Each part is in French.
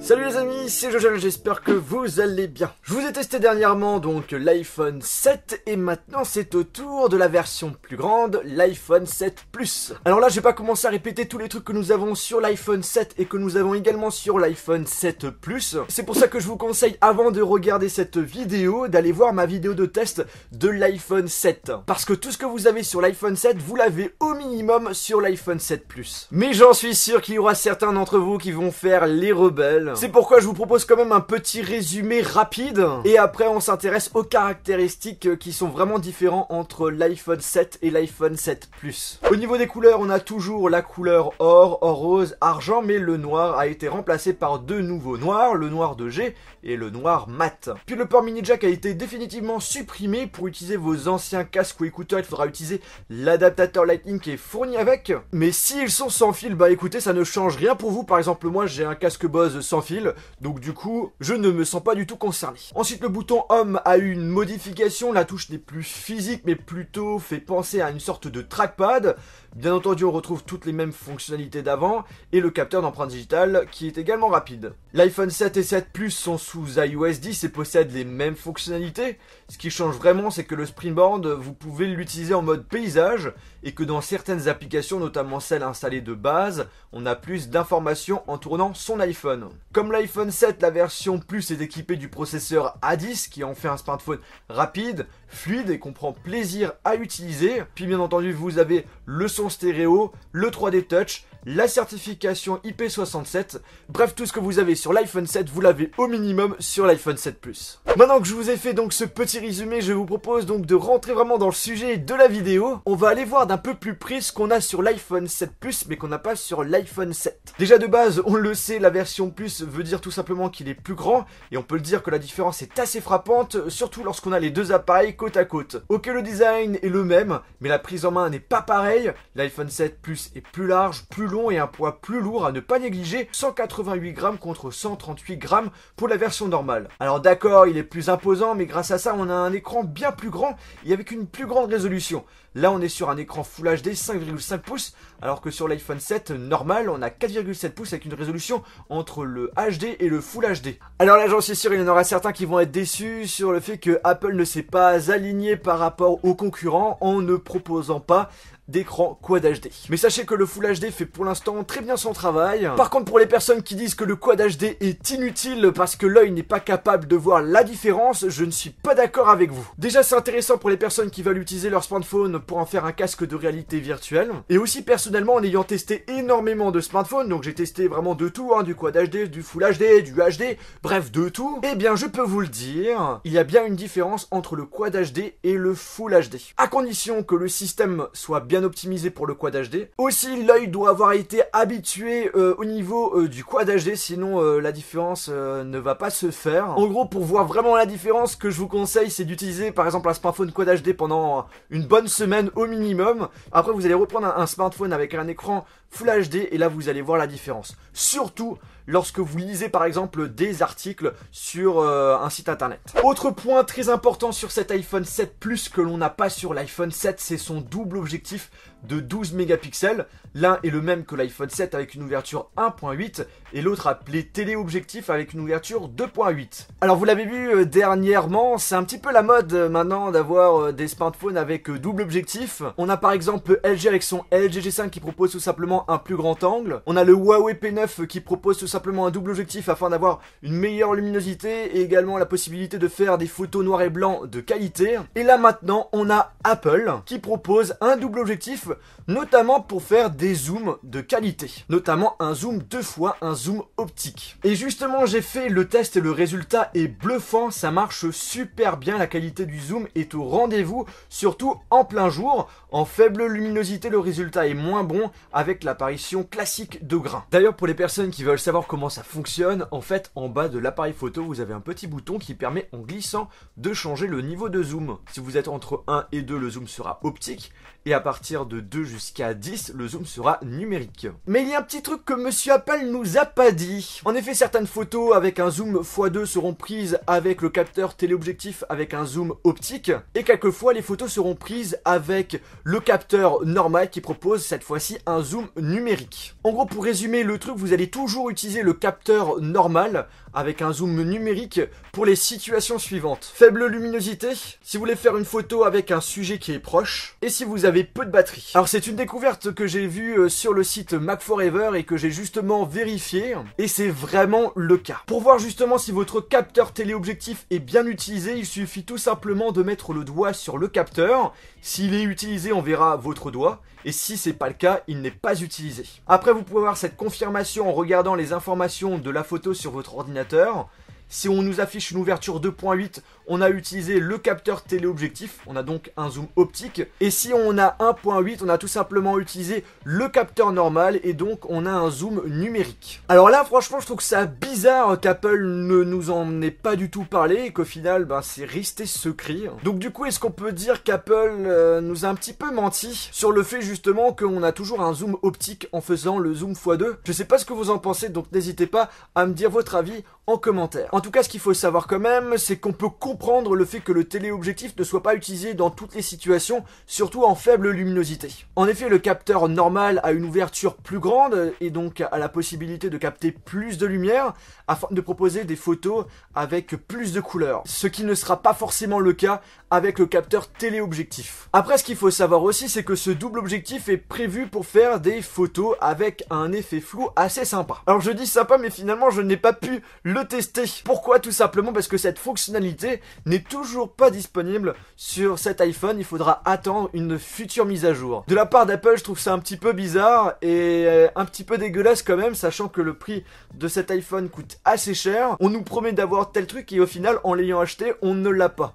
Salut les amis, c'est Jojo, j'espère que vous allez bien. Je vous ai testé dernièrement donc l'iPhone 7 et maintenant c'est au tour de la version plus grande, l'iPhone 7 Plus. Alors là je vais pas commencer à répéter tous les trucs que nous avons sur l'iPhone 7 et que nous avons également sur l'iPhone 7 Plus. C'est pour ça que je vous conseille avant de regarder cette vidéo d'aller voir ma vidéo de test de l'iPhone 7. Parce que tout ce que vous avez sur l'iPhone 7, vous l'avez au minimum sur l'iPhone 7 Plus. Mais j'en suis sûr qu'il y aura certains d'entre vous qui vont faire les rebelles. C'est pourquoi je vous propose quand même un petit résumé rapide et après on s'intéresse aux caractéristiques qui sont vraiment différentes entre l'iPhone 7 et l'iPhone 7 Plus. Au niveau des couleurs, on a toujours la couleur or, rose, argent, mais le noir a été remplacé par deux nouveaux noirs, le noir de G et le noir mat. Puis le port mini jack a été définitivement supprimé. Pour utiliser vos anciens casques ou écouteurs, il faudra utiliser l'adaptateur Lightning qui est fourni avec. Mais s'ils sont sans fil, bah écoutez, ça ne change rien pour vous. Par exemple, moi j'ai un casque Bose sans fil, donc du coup, je ne me sens pas du tout concerné. Ensuite, le bouton Home a eu une modification. La touche n'est plus physique, mais plutôt fait penser à une sorte de trackpad. Bien entendu, on retrouve toutes les mêmes fonctionnalités d'avant et le capteur d'empreinte digitale qui est également rapide. L'iPhone 7 et 7 Plus sont sous iOS 10 et possèdent les mêmes fonctionnalités. Ce qui change vraiment, c'est que le Springboard, vous pouvez l'utiliser en mode paysage et que dans certaines applications, notamment celles installées de base, on a plus d'informations en tournant son iPhone. Comme l'iPhone 7, la version Plus est équipée du processeur A10 qui en fait un smartphone rapide, fluide et qu'on prend plaisir à utiliser. Puis bien entendu, vous avez le son stéréo, le 3D Touch, la certification IP67, bref tout ce que vous avez sur l'iPhone 7, vous l'avez au minimum sur l'iPhone 7 Plus. Maintenant que je vous ai fait donc ce petit résumé, je vous propose donc de rentrer vraiment dans le sujet de la vidéo. On va aller voir d'un peu plus près ce qu'on a sur l'iPhone 7 Plus mais qu'on n'a pas sur l'iPhone 7. Déjà de base, on le sait, la version Plus veut dire tout simplement qu'il est plus grand et on peut le dire que la différence est assez frappante, surtout lorsqu'on a les deux appareils côte à côte. Ok, le design est le même, mais la prise en main n'est pas pareille. L'iPhone 7 Plus est plus large, plus long et un poids plus lourd à ne pas négliger, 188 grammes contre 138 grammes pour la version normale. Alors d'accord, il est plus imposant, mais grâce à ça, on a un écran bien plus grand et avec une plus grande résolution. Là, on est sur un écran Full HD 5,5 pouces, alors que sur l'iPhone 7 normal, on a 4,7 pouces avec une résolution entre le HD et le Full HD. Alors là, j'en suis sûr, il y en aura certains qui vont être déçus sur le fait que Apple ne s'est pas aligné par rapport aux concurrents en ne proposant pas d'écran Quad HD. Mais sachez que le Full HD fait pour l'instant très bien son travail. Par contre, pour les personnes qui disent que le Quad HD est inutile parce que l'œil n'est pas capable de voir la différence, je ne suis pas d'accord avec vous. Déjà, c'est intéressant pour les personnes qui veulent utiliser leur smartphone pour en faire un casque de réalité virtuelle. Et aussi, personnellement, en ayant testé énormément de smartphones, donc j'ai testé vraiment de tout, du Quad HD, du Full HD, du HD, bref, de tout, eh bien, je peux vous le dire, il y a bien une différence entre le Quad HD et le Full HD. À condition que le système soit bien optimisé pour le Quad HD. Aussi, l'œil doit avoir été habitué au niveau du Quad HD, sinon la différence ne va pas se faire. En gros, pour voir vraiment la différence, ce que je vous conseille, c'est d'utiliser par exemple un smartphone Quad HD pendant une bonne semaine au minimum. Après, vous allez reprendre un smartphone avec un écran Full HD et là, vous allez voir la différence. Surtout lorsque vous lisez par exemple des articles sur un site internet. Autre point très important sur cet iPhone 7 Plus que l'on n'a pas sur l'iPhone 7, c'est son double objectif de 12 mégapixels. L'un est le même que l'iPhone 7 avec une ouverture 1.8 et l'autre appelé téléobjectif avec une ouverture 2.8. Alors vous l'avez vu dernièrement, c'est un petit peu la mode maintenant d'avoir des smartphones avec double objectif. On a par exemple LG avec son LG G5 qui propose tout simplement un plus grand angle. On a le Huawei P9 qui propose tout simplement un double objectif afin d'avoir une meilleure luminosité et également la possibilité de faire des photos noir et blanc de qualité. Et là maintenant on a Apple qui propose un double objectif notamment pour faire des zooms de qualité, notamment un zoom 2 fois, un zoom optique. Et justement j'ai fait le test et le résultat est bluffant, ça marche super bien, la qualité du zoom est au rendez-vous, surtout en plein jour. En faible luminosité, le résultat est moins bon avec l'apparition classique de grains. D'ailleurs, pour les personnes qui veulent savoir comment ça fonctionne, en fait, en bas de l'appareil photo, vous avez un petit bouton qui permet en glissant de changer le niveau de zoom. Si vous êtes entre 1 et 2, le zoom sera optique. Et à partir de de 2 jusqu'à 10, le zoom sera numérique. Mais il y a un petit truc que Monsieur Apple nous a pas dit. En effet, certaines photos avec un zoom x2 seront prises avec le capteur téléobjectif avec un zoom optique, et quelquefois les photos seront prises avec le capteur normal qui propose cette fois-ci un zoom numérique. En gros, pour résumer le truc, vous allez toujours utiliser le capteur normal avec un zoom numérique pour les situations suivantes. Faible luminosité, si vous voulez faire une photo avec un sujet qui est proche, et si vous avez peu de batterie. Alors c'est une découverte que j'ai vue sur le site Mac4Ever et que j'ai justement vérifié, et c'est vraiment le cas. Pour voir justement si votre capteur téléobjectif est bien utilisé, il suffit tout simplement de mettre le doigt sur le capteur. S'il est utilisé, on verra votre doigt, et si c'est pas le cas, il n'est pas utilisé. Après, vous pouvez avoir cette confirmation en regardant les informations de la photo sur votre ordinateur. Si on nous affiche une ouverture 2.8, on a utilisé le capteur téléobjectif, on a donc un zoom optique. Et si on a 1.8, on a tout simplement utilisé le capteur normal et donc on a un zoom numérique. Alors là, franchement, je trouve que c'est bizarre qu'Apple ne nous en ait pas du tout parlé et qu'au final, c'est resté secret. Donc du coup, est-ce qu'on peut dire qu'Apple nous a un petit peu menti sur le fait justement qu'on a toujours un zoom optique en faisant le zoom x2? Je sais pas ce que vous en pensez, donc n'hésitez pas à me dire votre avis en commentaire. En tout cas, ce qu'il faut savoir quand même, c'est qu'on peut comprendre le fait que le téléobjectif ne soit pas utilisé dans toutes les situations, surtout en faible luminosité. En effet, le capteur normal a une ouverture plus grande et donc a la possibilité de capter plus de lumière afin de proposer des photos avec plus de couleurs. Ce qui ne sera pas forcément le cas avec le capteur téléobjectif. Après, ce qu'il faut savoir aussi, c'est que ce double objectif est prévu pour faire des photos avec un effet flou assez sympa. Alors je dis sympa, mais finalement je n'ai pas pu le tester. Pourquoi? Tout simplement parce que cette fonctionnalité n'est toujours pas disponible sur cet iPhone. Il faudra attendre une future mise à jour. De la part d'Apple, je trouve ça un petit peu bizarre et un petit peu dégueulasse quand même, sachant que le prix de cet iPhone coûte assez cher. On nous promet d'avoir tel truc et au final, en l'ayant acheté, on ne l'a pas.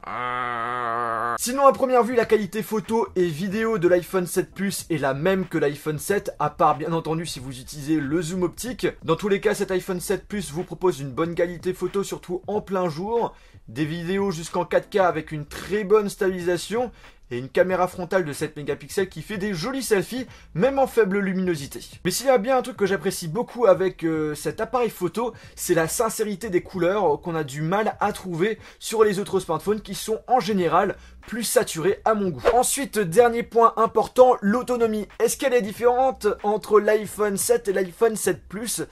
Sinon, à première vue, la qualité photo et vidéo de l'iPhone 7 Plus est la même que l'iPhone 7, à part bien entendu si vous utilisez le zoom optique. Dans tous les cas, cet iPhone 7 Plus vous propose une bonne qualité photo, surtout en plein jour, des vidéos jusqu'en 4K avec une très bonne stabilisation, et une caméra frontale de 7 mégapixels qui fait des jolis selfies, même en faible luminosité. Mais s'il y a bien un truc que j'apprécie beaucoup avec cet appareil photo, c'est la sincérité des couleurs qu'on a du mal à trouver sur les autres smartphones qui sont en général plus saturés à mon goût. Ensuite, dernier point important, l'autonomie. Est-ce qu'elle est différente entre l'iPhone 7 et l'iPhone 7 Plus?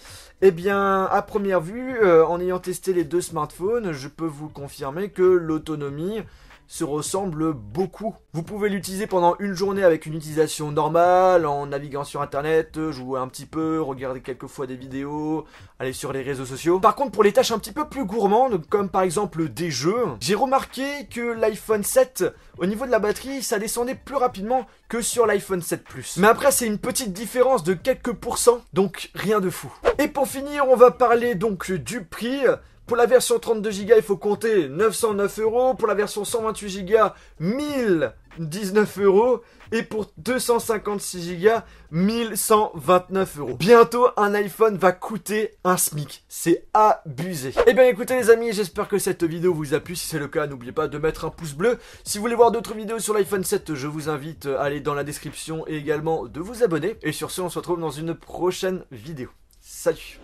Eh bien, à première vue, en ayant testé les deux smartphones, je peux vous confirmer que l'autonomie se ressemble beaucoup. Vous pouvez l'utiliser pendant une journée avec une utilisation normale, en naviguant sur internet, jouer un petit peu, regarder quelques fois des vidéos, aller sur les réseaux sociaux. Par contre, pour les tâches un petit peu plus gourmandes, comme par exemple des jeux, j'ai remarqué que l'iPhone 7, au niveau de la batterie, ça descendait plus rapidement que sur l'iPhone 7 Plus. Mais après, c'est une petite différence de quelques pourcents, donc rien de fou. Et pour finir, on va parler donc du prix. Pour la version 32Go, il faut compter 909 €. Pour la version 128Go, 1019 €. Et pour 256Go, 1129 €. Bientôt, un iPhone va coûter un SMIC. C'est abusé. Eh bien, écoutez les amis, j'espère que cette vidéo vous a plu. Si c'est le cas, n'oubliez pas de mettre un pouce bleu. Si vous voulez voir d'autres vidéos sur l'iPhone 7, je vous invite à aller dans la description et également de vous abonner. Et sur ce, on se retrouve dans une prochaine vidéo. Salut!